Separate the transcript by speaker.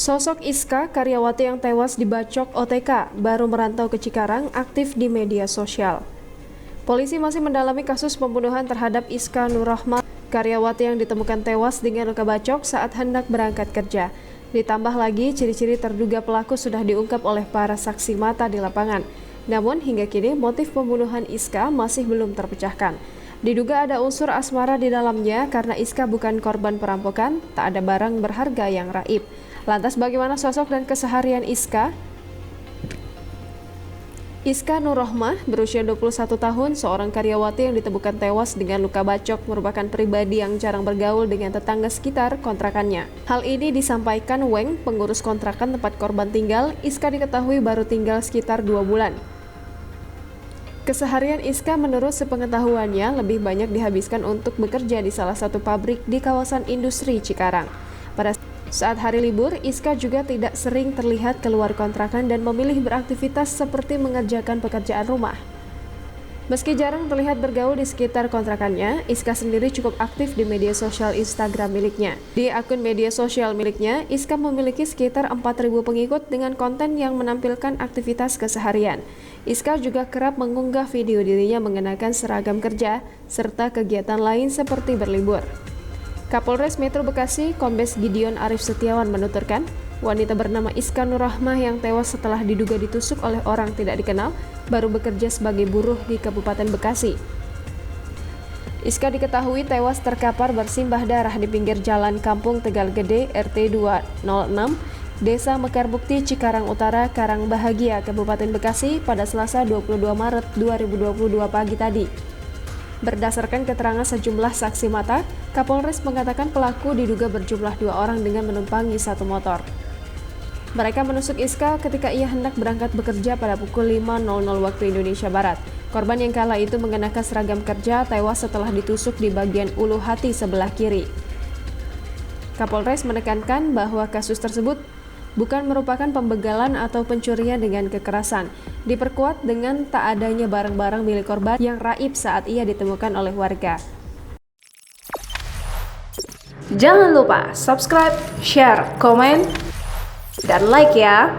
Speaker 1: Sosok Iska, karyawati yang tewas dibacok OTK, baru merantau ke Cikarang, aktif di media sosial. Polisi masih mendalami kasus pembunuhan terhadap Iska Nurrohmah, karyawati yang ditemukan tewas dengan luka bacok saat hendak berangkat kerja. Ditambah lagi, ciri-ciri terduga pelaku sudah diungkap oleh para saksi mata di lapangan. Namun hingga kini motif pembunuhan Iska masih belum terpecahkan. Diduga ada unsur asmara di dalamnya karena Iska bukan korban perampokan, tak ada barang berharga yang raib. Lantas bagaimana sosok dan keseharian Iska? Iska Nurrohmah berusia 21 tahun, seorang karyawati yang ditemukan tewas dengan luka bacok merupakan pribadi yang jarang bergaul dengan tetangga sekitar kontrakannya. Hal ini disampaikan Weng, pengurus kontrakan tempat korban tinggal. Iska diketahui baru tinggal sekitar 2 bulan. Keseharian Iska menurut sepengetahuannya lebih banyak dihabiskan untuk bekerja di salah satu pabrik di kawasan industri Cikarang. Pada saat hari libur, Iska juga tidak sering terlihat keluar kontrakan dan memilih beraktivitas seperti mengerjakan pekerjaan rumah. Meski jarang terlihat bergaul di sekitar kontrakannya, Iska sendiri cukup aktif di media sosial Instagram miliknya. Di akun media sosial miliknya, Iska memiliki sekitar 4.000 pengikut dengan konten yang menampilkan aktivitas keseharian. Iska juga kerap mengunggah video dirinya mengenakan seragam kerja, serta kegiatan lain seperti berlibur. Kapolres Metro Bekasi, Kombes Gideon Arif Setiawan menuturkan, wanita bernama Iska Nurrohmah yang tewas setelah diduga ditusuk oleh orang tidak dikenal, baru bekerja sebagai buruh di Kabupaten Bekasi. Iska diketahui tewas terkapar bersimbah darah di pinggir jalan Kampung Tegal Gede, RT 206, Desa Mekar Bukti, Cikarang Utara, Karang Bahagia, Kabupaten Bekasi pada Selasa 22 Maret 2022 pagi tadi. Berdasarkan keterangan sejumlah saksi mata, Kapolres mengatakan pelaku diduga berjumlah 2 orang dengan menumpangi satu motor. Mereka menusuk Iska ketika ia hendak berangkat bekerja pada pukul 5.00 waktu Indonesia Barat. Korban yang kala itu mengenakan seragam kerja tewas setelah ditusuk di bagian ulu hati sebelah kiri. Kapolres menekankan bahwa kasus tersebut bukan merupakan pembegalan atau pencurian dengan kekerasan. Diperkuat dengan tak adanya barang-barang milik korban yang raib saat ia ditemukan oleh warga.
Speaker 2: Jangan lupa subscribe, share, komen, dan like ya!